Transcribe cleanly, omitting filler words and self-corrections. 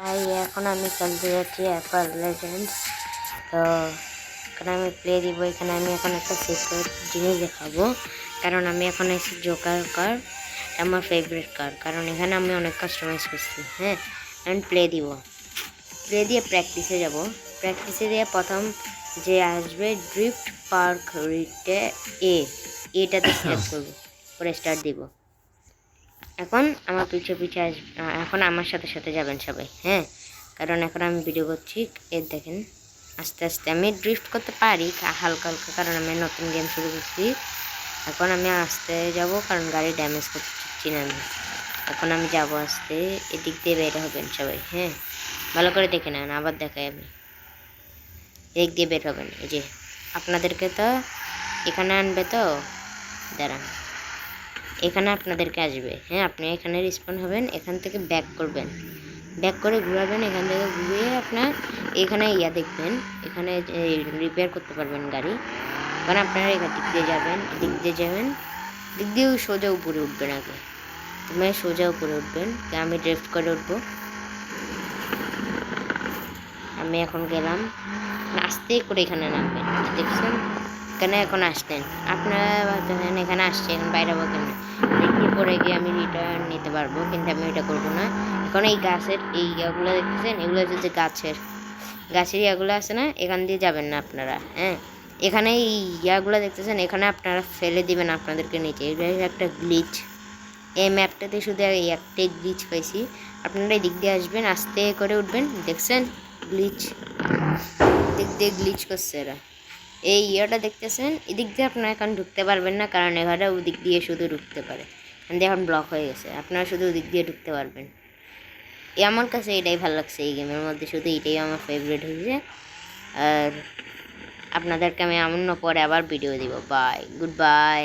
এখন আমি খেলতে যাচ্ছি অ্যাপল লেজেন্ডস। তো এখানে আমি প্লে দিব। এখানে আমি এখন একটা সিক্রেট জিনিস দেখাবো, কারণ আমি এখন এসেছি জোকার কার, আমার ফেভারিট কার, কারণ এখানে আমি অনেক কাস্টমাইজ করছি। হ্যাঁ, আমি প্লে দিব। প্লে দিয়ে প্র্যাকটিসে যাব। প্র্যাকটিসে দিয়ে প্রথম যে আসবে ড্রিফট পার্ক রিটে এটাতে সিলেক্ট করবো, পরে স্টার্ট দিব। এখন আমার পিছে পিছে এখন আমার সাথে সাথে যাবেন সবাই। হ্যাঁ, কারণ এখন আমি ভিডিও করছি। এর দেখেন আস্তে আস্তে আমি ড্রিফট করতে পারি হালকা হালকা, কারণ আমি নতুন গেম শুরু করছি। এখন আমি আস্তে যাব, কারণ গাড়ি ড্যামেজ করতে চাচ্ছি না আমি। এখন আমি যাবো আস্তে, এদিক দিয়ে বের হবেন সবাই। হ্যাঁ, ভালো করে দেখে নেন, আবার দেখাই আমি। এদিক দিয়ে বের হবেন। এই যে আপনাদেরকে তো এখানে আনবে, তো দাঁড়ান, এখানে আপনাদেরকে আসবে। হ্যাঁ, আপনি এখানে রিস্পন হবেন, এখান থেকে ব্যাক করবেন, ব্যাক করে ঘুরাবেন। এখান থেকে ঘুরিয়ে আপনার এখানে দেখবেন, এখানে রিপেয়ার করতে পারবেন গাড়ি। কারণ আপনারা এখান দিক দিয়ে যাবেন, দিক দিয়ে যাবেন, দিক দিয়ে সোজা উপরে উঠবেন। আগে তুমি সোজা উপরে উঠবেন, আমি ড্রিফট করে উঠবো। আমি এখন গেলাম, আস্তে করে এখানে নামবেন। দেখছেন এখানে এখন আসলেন, আপনারা ভাবছেন এখানে আসছে, এখন বাইরে হবো কেমন, দেখতে পরে গিয়ে আমি রিটার্ন নিতে পারবো, কিন্তু আমি এটা করবো না। এখন এই গাছের এই ইয়াগুলো দেখতেছেন, এগুলো হচ্ছে যে গাছের ইয়াগুলো আছে না, এখান দিয়ে যাবেন না আপনারা। হ্যাঁ, এখানে এই ইয়াগুলো দেখতেছেন, এখানে আপনারা ফেলে দিবেন আপনাদেরকে নিচে। এটা একটা গ্লিচ, এই ম্যাপটাতে শুধু এই একটাই গ্লিচ পাইছি। আপনারা এই দিক দিয়ে আসবেন, আস্তে করে উঠবেন। দেখছেন গ্লিচ, দিক দিয়ে গ্লিচ করছে এরা। এই ইয়েটা দেখতেছেন, এদিক দিয়ে আপনারা এখন ঢুকতে পারবেন না, কারণ এখানে ওদিক দিয়ে শুধু ঢুকতে পারে। এখন ব্লক হয়ে গেছে, আপনারা শুধু ওদিক দিয়ে ঢুকতে পারবেন। আমার কাছে এটাই ভালো লাগছে এই গেমের মধ্যে, শুধু এটাই আমার ফেভারিট হয়েছে। আর আপনাদেরকে আমি অন্য পরে আবার ভিডিও দিব। Bye, good by.